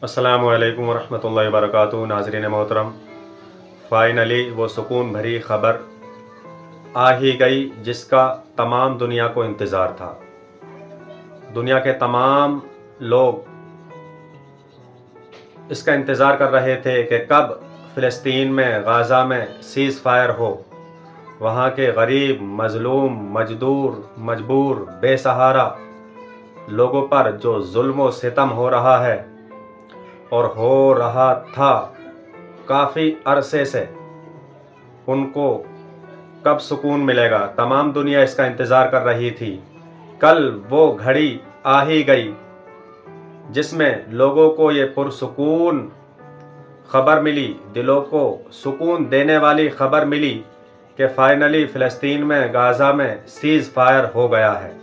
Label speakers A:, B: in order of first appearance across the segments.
A: अस्सलामु अलैकुम वरहमतुल्लाहि वबरकातुहू। नाज़रीन मोहतरम, फ़ाइनली वो सुकून भरी ख़बर आ ही गई जिसका तमाम दुनिया को इंतज़ार था। दुनिया के तमाम लोग इसका इंतज़ार कर रहे थे कि कब फ़िलिस्तीन में, गाज़ा में सीज़ फायर हो। वहाँ के गरीब, मज़लूम, मजबूर, बेसहारा लोगों पर जो जुल्म व सितम हो रहा है और हो रहा था काफ़ी अरसे से, उनको कब सुकून मिलेगा। तमाम दुनिया इसका इंतज़ार कर रही थी। कल वो घड़ी आ ही गई जिसमें लोगों को ये पुरसुकून ख़बर मिली, दिलों को सुकून देने वाली ख़बर मिली कि फ़ाइनली फ़िलिस्तीन में, गाज़ा में सीज़ फायर हो गया है।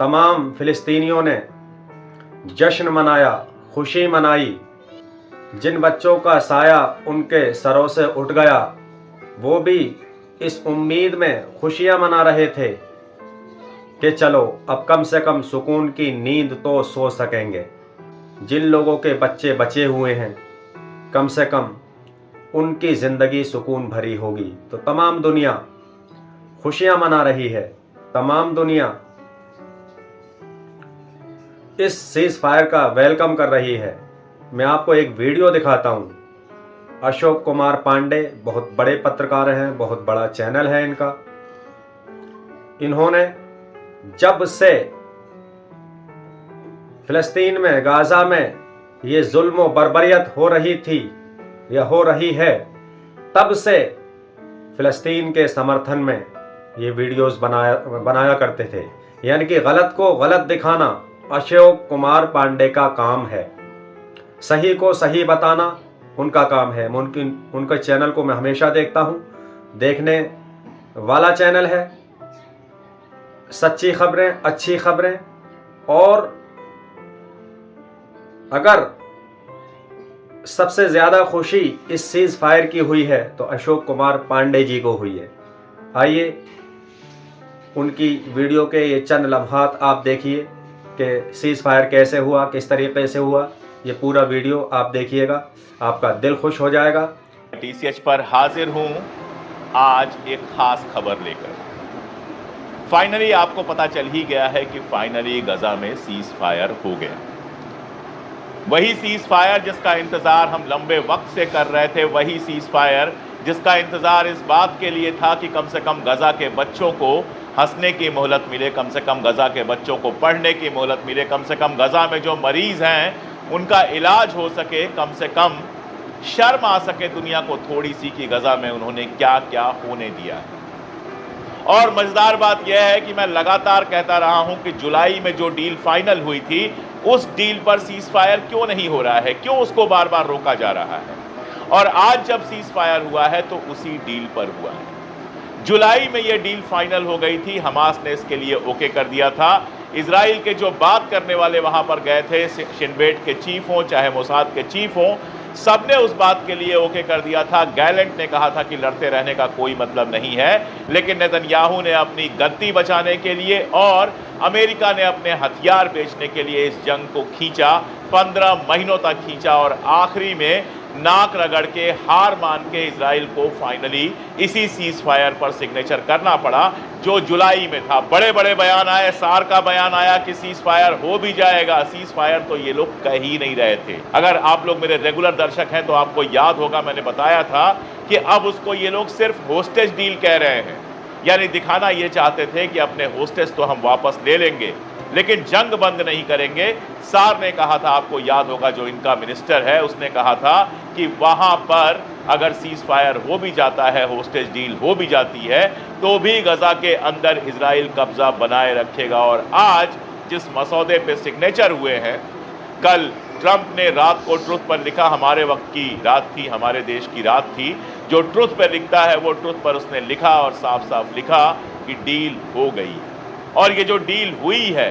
A: तमाम फ़िलिस्तीनियों ने जश्न मनाया, खुशी मनाई। जिन बच्चों का साया उनके सरों से उठ गया, वो भी इस उम्मीद में खुशियां मना रहे थे कि चलो अब कम से कम सुकून की नींद तो सो सकेंगे। जिन लोगों के बच्चे बचे हुए हैं, कम से कम उनकी ज़िंदगी सुकून भरी होगी। तो तमाम दुनिया खुशियां मना रही है, तमाम दुनिया इस सीज़ फायर का वेलकम कर रही है। मैं आपको एक वीडियो दिखाता हूँ। अशोक कुमार पांडे बहुत बड़े पत्रकार हैं, बहुत बड़ा चैनल है इनका। इन्होंने जब से फ़िलिस्तीन में, गाज़ा में ये जुल्म व बर्बरियत हो रही थी या हो रही है, तब से फ़िलिस्तीन के समर्थन में ये वीडियोस बनाया करते थे। यानी कि गलत को गलत दिखाना अशोक कुमार पांडे का काम है, सही को सही बताना उनका काम है। उनके चैनल को मैं हमेशा देखता हूँ, देखने वाला चैनल है। सच्ची खबरें, अच्छी खबरें। और अगर सबसे ज़्यादा खुशी इस सीज़ फायर की हुई है तो अशोक कुमार पांडे जी को हुई है। आइए उनकी वीडियो के ये चंद लम्हात आप देखिए कि सीज़ फायर कैसे हुआ, किस तरीके से हुआ। ये पूरा वीडियो आप देखिएगा, आपका दिल खुश हो जाएगा।
B: टीसीएच पर हाजिर हूं आज एक खास खबर लेकर। फाइनली आपको पता चल ही गया है कि फाइनली गजा में सीज फायर हो गया। वही सीज फायर जिसका इंतजार हम लंबे वक्त से कर रहे थे, वही सीज फायर जिसका इंतजार इस बात के लिए था कि कम से कम गजा के बच्चों को हंसने की मोहलत मिले, कम से कम गजा के बच्चों को पढ़ने की मोहलत मिले, कम से कम गजा में जो मरीज हैं उनका इलाज हो सके, कम से कम शर्म आ सके दुनिया को थोड़ी सी कि गजा में उन्होंने क्या क्या होने दिया है। और मजेदार बात यह है कि मैं लगातार कहता रहा हूं कि जुलाई में जो डील फाइनल हुई थी, उस डील पर सीज फायर क्यों नहीं हो रहा है, क्यों उसको बार बार रोका जा रहा है। और आज जब सीज फायर हुआ है तो उसी डील पर हुआ है। जुलाई में यह डील फाइनल हो गई थी, हमास ने इसके लिए ओके कर दिया था। इजराइल के जो बात करने वाले वहां पर गए थे, शिन बेट के चीफ हों चाहे मोसाद के चीफ हों, सबने उस बात के लिए ओके कर दिया था। गैलेंट ने कहा था कि लड़ते रहने का कोई मतलब नहीं है, लेकिन नेतन्याहू ने अपनी गद्दी बचाने के लिए और अमेरिका ने अपने हथियार बेचने के लिए इस जंग को खींचा, 15 महीनों तक खींचा और आखिरी में नाक रगड़ के हार मान के इजराइल को फाइनली इसी सीज फायर पर सिग्नेचर करना पड़ा जो जुलाई में था। बड़े बड़े बयान आए, सार का बयान आया कि सीज फायर हो भी जाएगा। सीज फायर तो ये लोग कह ही नहीं रहे थे। अगर आप लोग मेरे रेगुलर दर्शक हैं तो आपको याद होगा मैंने बताया था कि अब उसको ये लोग सिर्फ होस्टेज डील कह रहे हैं, यानी दिखाना ये चाहते थे कि अपने होस्टेज तो हम वापस ले लेंगे लेकिन जंग बंद नहीं करेंगे। सार ने कहा था, आपको याद होगा, जो इनका मिनिस्टर है उसने कहा था कि वहां पर अगर सीज फायर हो भी जाता है, होस्टेज डील हो भी जाती है, तो भी गजा के अंदर इजराइल कब्जा बनाए रखेगा। और आज जिस मसौदे पे सिग्नेचर हुए हैं, कल ट्रंप ने रात को ट्रुथ पर लिखा, हमारे वक्त की रात थी, हमारे देश की रात थी, जो ट्रुथ पर लिखता है वो ट्रुथ पर उसने लिखा और साफ साफ लिखा कि डील हो गई। और ये जो डील हुई है,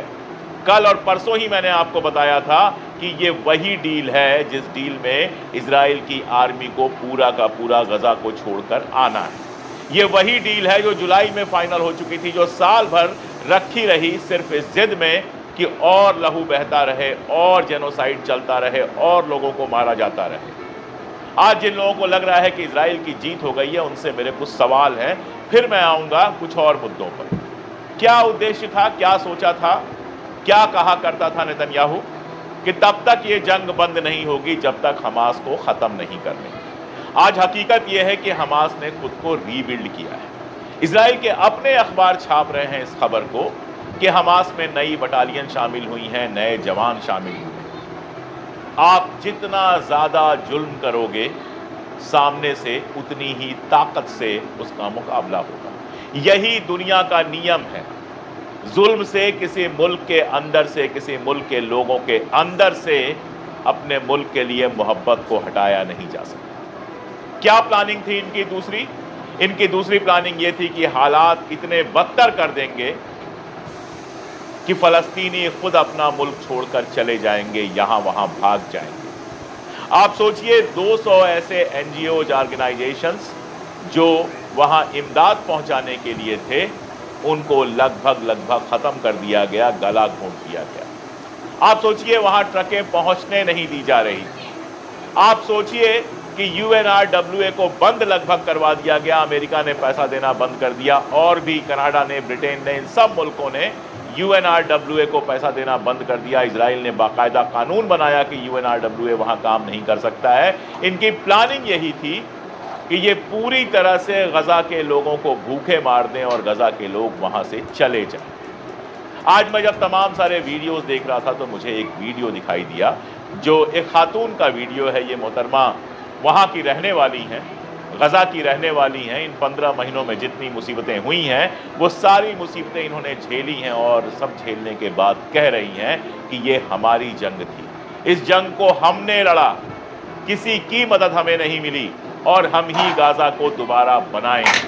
B: कल और परसों ही मैंने आपको बताया था कि ये वही डील है जिस डील में इजराइल की आर्मी को पूरा का पूरा गजा को छोड़कर आना है। ये वही डील है जो जुलाई में फाइनल हो चुकी थी, जो साल भर रखी रही सिर्फ इस जिद में कि और लहू बहता रहे, और जेनोसाइड चलता रहे, और लोगों को मारा जाता रहे। आज जिन लोगों को लग रहा है कि इजराइल की जीत हो गई है, उनसे मेरे कुछ सवाल हैं, फिर मैं आऊंगा कुछ और मुद्दों पर। क्या उद्देश्य था, क्या सोचा था, क्या कहा करता था नेतन्याहू कि तब तक ये जंग बंद नहीं होगी जब तक हमास को खत्म नहीं कर लेंगे। आज हकीकत यह है कि हमास ने खुद को रीबिल्ड किया है। इजराइल के अपने अखबार छाप रहे हैं इस खबर को कि हमास में नई बटालियन शामिल हुई हैं, नए जवान शामिल हुए हैं। आप जितना ज्यादा जुल्म करोगे, सामने से उतनी ही ताकत से उसका मुकाबला होगा। यही दुनिया का नियम है। जुल्म से किसी मुल्क के अंदर से, किसी मुल्क के लोगों के अंदर से अपने मुल्क के लिए मोहब्बत को हटाया नहीं जा सकता। क्या प्लानिंग थी इनकी दूसरी? इनकी दूसरी प्लानिंग यह थी कि हालात इतने बदतर कर देंगे कि फलस्तीनी खुद अपना मुल्क छोड़कर चले जाएंगे, यहां वहां भाग जाएंगे। आप सोचिए, 200 ऐसे एनजीओ ऑर्गेनाइजेशंस जो वहां इमदाद पहुंचाने के लिए थे, उनको लगभग खत्म कर दिया गया, गला घोंट दिया गया। आप सोचिए, वहां ट्रकें पहुंचने नहीं दी जा रही थी। आप सोचिए कि UNRWA को बंद लगभग करवा दिया गया। अमेरिका ने पैसा देना बंद कर दिया, और भी कनाडा ने, ब्रिटेन ने, इन सब मुल्कों ने UNRWA को पैसा देना बंद कर दिया। इजराइल ने बाकायदा कानून बनाया कि UNRWA वहां काम नहीं कर सकता है। इनकी प्लानिंग यही थी कि ये पूरी तरह से गजा के लोगों को भूखे मार दें और गजा के लोग वहां से चले जाएं। आज मैं जब तमाम सारे वीडियोस देख रहा था तो मुझे एक वीडियो दिखाई दिया, जो एक खातून का वीडियो है। ये मोहतरमा वहां की रहने वाली हैं, गजा की रहने वाली हैं। इन 15 महीनों में जितनी मुसीबतें हुई हैं, वो सारी मुसीबतें इन्होंने झेली हैं, और सब झेलने के बाद कह रही हैं कि ये हमारी जंग थी, इस जंग को हमने लड़ा, किसी की मदद हमें नहीं मिली, और हम ही गाजा को दोबारा बनाएंगे।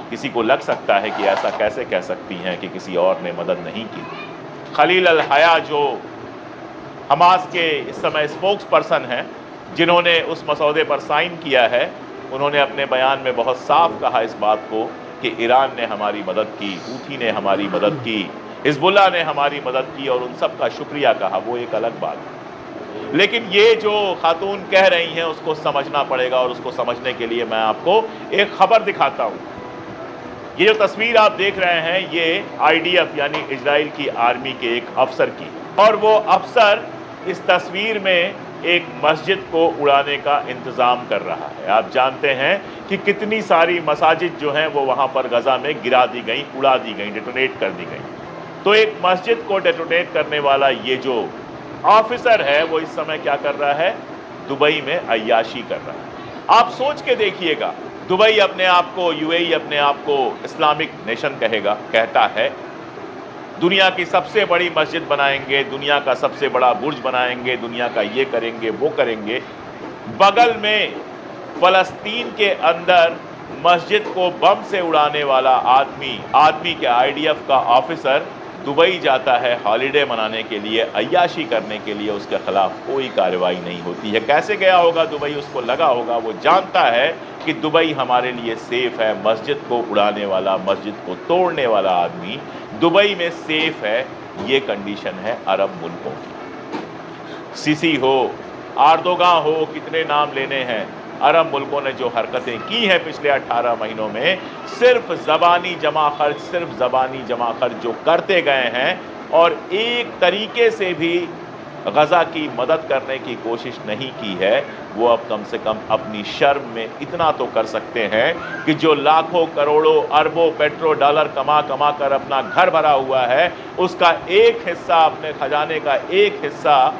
B: किसी को लग सकता है कि ऐसा कैसे कह सकती हैं कि किसी और ने मदद नहीं की। खलील अल हया, जो हमास के इस समय स्पोक्स पर्सन हैं, जिन्होंने उस मसौदे पर साइन किया है, उन्होंने अपने बयान में बहुत साफ कहा इस बात को कि ईरान ने हमारी मदद की, हूथी ने हमारी मदद की, हिजबुल्लाह ने हमारी मदद की, और उन सब का शुक्रिया कहा। वो एक अलग बात है। लेकिन ये जो खातून कह रही हैं, उसको समझना पड़ेगा, और उसको समझने के लिए मैं आपको एक खबर दिखाता हूं। ये जो तस्वीर आप देख रहे हैं, ये IDF यानी इजराइल की आर्मी के एक अफसर की, और वो अफसर इस तस्वीर में एक मस्जिद को उड़ाने का इंतज़ाम कर रहा है। आप जानते हैं कि कितनी सारी मसाजिद जो हैं वो वहाँ पर गजा में गिरा दी गई, उड़ा दी गई, डेटोनेट कर दी गई। तो एक मस्जिद को डेटोनेट करने वाला ये जो ऑफिसर है, वो इस समय क्या कर रहा है? दुबई में अय्याशी कर रहा है। आप सोच के देखिएगा, दुबई अपने आप को, UAE अपने आप को इस्लामिक नेशन कहता है, दुनिया की सबसे बड़ी मस्जिद बनाएंगे, दुनिया का सबसे बड़ा बुर्ज बनाएंगे, दुनिया का ये करेंगे, वो करेंगे। बगल में फलस्तीन के अंदर मस्जिद को बम से उड़ाने वाला आदमी के IDF का ऑफिसर दुबई जाता है हॉलिडे मनाने के लिए, अय्याशी करने के लिए। उसके खिलाफ कोई कार्रवाई नहीं होती है। कैसे गया होगा दुबई? उसको लगा होगा, वो जानता है कि दुबई हमारे लिए सेफ है। मस्जिद को उड़ाने वाला, मस्जिद को तोड़ने वाला आदमी दुबई में सेफ है। ये कंडीशन है अरब मुल्कों की। सीसी हो, आर्दोगान हो, कितने नाम लेने हैं। अरब मुल्कों ने जो हरकतें की हैं पिछले 18 महीनों में, सिर्फ ज़बानी जमा खर्च जो करते गए हैं, और एक तरीके से भी गजा की मदद करने की कोशिश नहीं की है। वो अब कम से कम अपनी शर्म में इतना तो कर सकते हैं कि जो लाखों करोड़ों अरबों पेट्रो-डॉलर कमा कर अपना घर भरा हुआ है, उसका एक हिस्सा, अपने खजाने का एक हिस्सा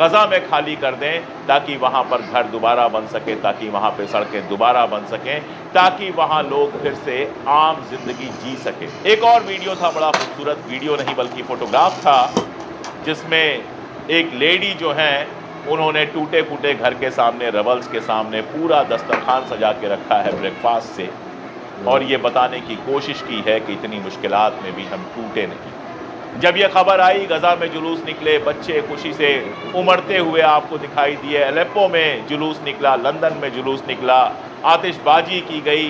B: गजा में खाली कर दें, ताकि वहां पर घर दोबारा बन सके, ताकि वहां पे सड़कें दोबारा बन सकें, ताकि वहां लोग फिर से आम जिंदगी जी सके। एक और वीडियो था, बड़ा खूबसूरत वीडियो नहीं बल्कि फोटोग्राफ था, जिसमें एक लेडी जो हैं, उन्होंने टूटे फूटे घर के सामने, रबल्स के सामने पूरा दस्तरखान सजा के रखा है ब्रेकफास्ट से, और ये बताने की कोशिश की है कि इतनी मुश्किलात में भी हम टूटे नहीं। जब ये खबर आई, गजा में जुलूस निकले, बच्चे खुशी से उमड़ते हुए आपको दिखाई दिए। अलेप्पो में जुलूस निकला, लंदन में जुलूस निकला, आतिशबाजी की गई।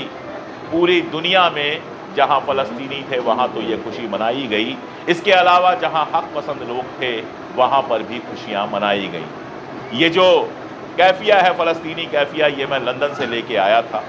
B: पूरी दुनिया में जहां फ़लस्तीनी थे वहां तो ये खुशी मनाई गई। इसके अलावा जहां हक पसंद लोग थे वहां पर भी खुशियां मनाई गई। ये जो कैफिया है फ़लस्तीनी कैफिया, ये मैं लंदन से लेके आया था,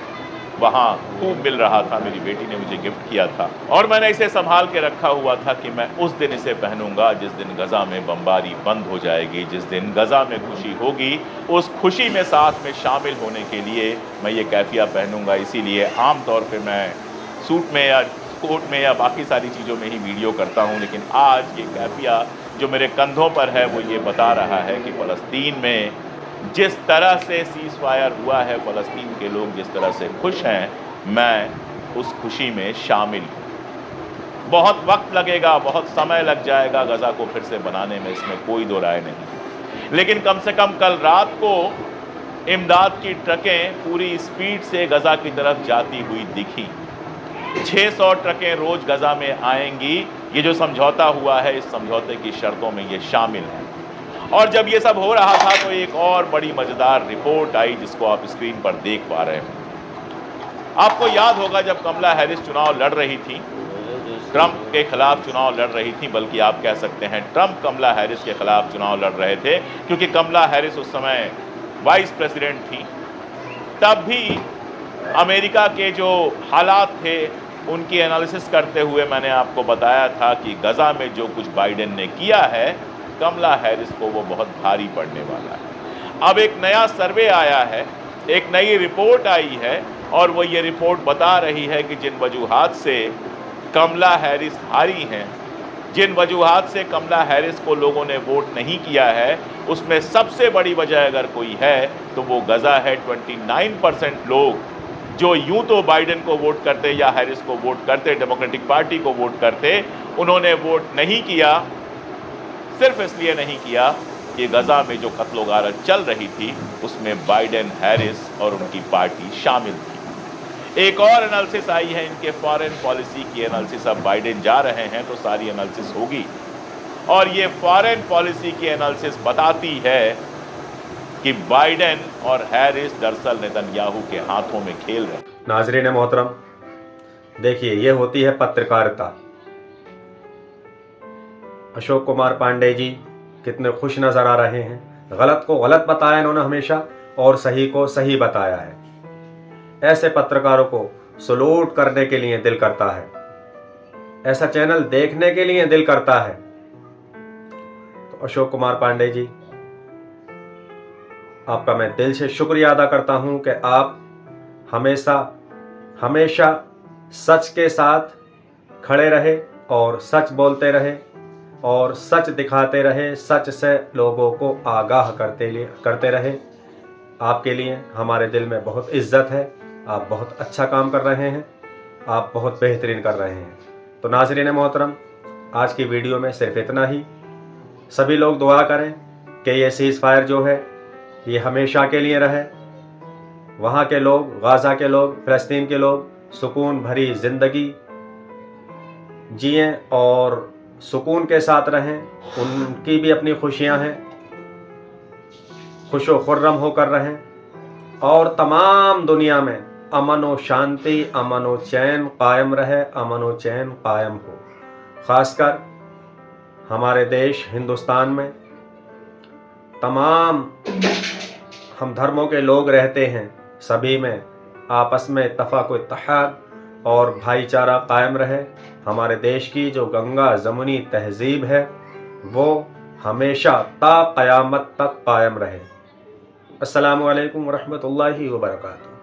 B: वहाँ खूब मिल रहा था, मेरी बेटी ने मुझे गिफ्ट किया था और मैंने इसे संभाल के रखा हुआ था कि मैं उस दिन इसे पहनूंगा जिस दिन गज़ा में बमबारी बंद हो जाएगी, जिस दिन गज़ा में खुशी होगी, उस खुशी में साथ में शामिल होने के लिए मैं ये कैफिया पहनूंगा। इसीलिए आम तौर पे मैं सूट में या कोट में या बाकी सारी चीज़ों में ही वीडियो करता हूँ, लेकिन आज ये कैफिया जो मेरे कंधों पर है वो ये बता रहा है कि फ़लस्तीन में जिस तरह से सीज़ फायर हुआ है, फ़लस्तीन के लोग जिस तरह से खुश हैं, मैं उस खुशी में शामिल हूँ। बहुत वक्त लगेगा, बहुत समय लग जाएगा गज़ा को फिर से बनाने में, इसमें कोई दो राय नहीं, लेकिन कम से कम कल रात को इमदाद की ट्रकें पूरी स्पीड से गज़ा की तरफ जाती हुई दिखी। 600 ट्रकें रोज़ गज़ा में आएंगी। ये जो समझौता हुआ है, इस समझौते की शर्तों में ये शामिल है। और जब ये सब हो रहा था तो एक और बड़ी मज़ेदार रिपोर्ट आई जिसको आप स्क्रीन पर देख पा रहे हैं। आपको याद होगा जब कमला हैरिस चुनाव लड़ रही थी, ट्रंप के खिलाफ चुनाव लड़ रही थी, बल्कि आप कह सकते हैं ट्रंप कमला हैरिस के खिलाफ चुनाव लड़ रहे थे, क्योंकि कमला हैरिस उस समय वाइस प्रेसिडेंट थी। तब भी अमेरिका के जो हालात थे उनकी एनालिसिस करते हुए मैंने आपको बताया था कि गज़ा में जो कुछ बाइडेन ने किया है, कमला हैरिस को वो बहुत भारी पड़ने वाला है। अब एक नया सर्वे आया है, एक नई रिपोर्ट आई है और वो ये रिपोर्ट बता रही है कि जिन वजूहात से कमला हैरिस हारी हैं, जिन वजूहात से कमला हैरिस को लोगों ने वोट नहीं किया है, उसमें सबसे बड़ी वजह अगर कोई है तो वो गज़ा है। 29% लोग जो यूं तो बाइडेन को वोट करते या हैरिस को वोट करते, डेमोक्रेटिक पार्टी को वोट करते, उन्होंने वोट नहीं किया। सिर्फ इसलिए नहीं किया कि गज़ा में जो कत्ल गारत चल रही थी उसमें बाइडेन, हैरिस और उनकी पार्टी शामिल थी। एक और एनालिसिस आई है इनके फॉरेन पॉलिसी की एनालिसिस। अब बाइडेन जा रहे हैं तो सारी एनालिसिस होगी और ये फॉरेन पॉलिसी की एनालिसिस बताती है कि बाइडेन और हैरिस दरअसल नेतन्याहू के हाथों में खेल रहे हैं।
A: नाज़रीन मोहतरम, देखिए ये होती है पत्रकारिता। अशोक कुमार पांडे जी कितने खुश नज़र आ रहे हैं। गलत को गलत बताया इन्होंने हमेशा और सही को सही बताया है। ऐसे पत्रकारों को सलूट करने के लिए दिल करता है, ऐसा चैनल देखने के लिए दिल करता है। तो अशोक कुमार पांडे जी, आपका मैं दिल से शुक्रिया अदा करता हूं कि आप हमेशा सच के साथ खड़े रहे और सच बोलते रहे और सच दिखाते रहे, सच से लोगों को आगाह करते रहे। आपके लिए हमारे दिल में बहुत इज्जत है। आप बहुत अच्छा काम कर रहे हैं, आप बहुत बेहतरीन कर रहे हैं। तो नाज़रीन मोहतरम, आज की वीडियो में सिर्फ इतना ही। सभी लोग दुआ करें कि ये सीज़ फायर जो है ये हमेशा के लिए रहे। वहाँ के लोग, गाज़ा के लोग, फ़लस्तीन के लोग सुकून भरी ज़िंदगी जिएं और सुकून के साथ रहें। उनकी भी अपनी खुशियां हैं, खुशो खुर्रम होकर रहें और तमाम दुनिया में अमन व शांति, अमन व चैन कायम रहे, अमन व चैन कायम हो। ख़ासकर हमारे देश हिंदुस्तान में तमाम हम धर्मों के लोग रहते हैं, सभी में आपस में इत्तफ़ाक़ व इत्तेहाद और भाईचारा कायम रहे। हमारे देश की जो गंगा जमुनी तहजीब है वो हमेशा ता क़यामत तक कायम रहे। अस्सलामु अलैकुम व रहमतुल्लाहि व बरकातुहू।